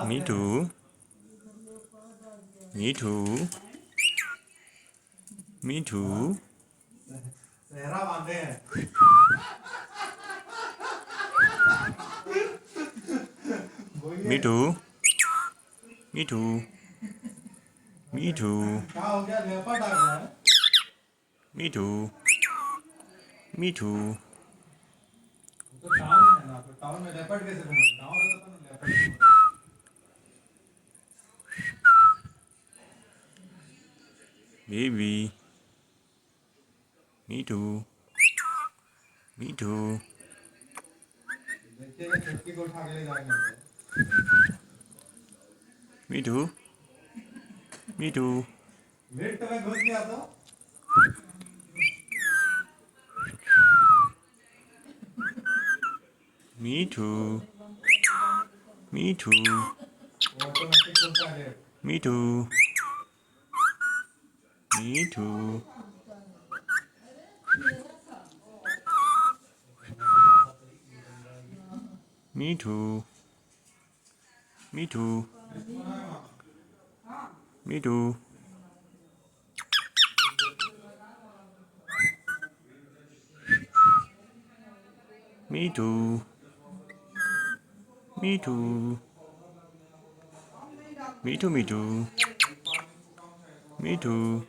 Me too. Me too. Me too. Me too. Me too. Me too. Me too. Me too. Baby. Me too. Me too. Me too. Me too. Me too. Me too. Me too. Me too. Me too. Me too. Me too. Me too. Me too. Me too. Me too. Me too.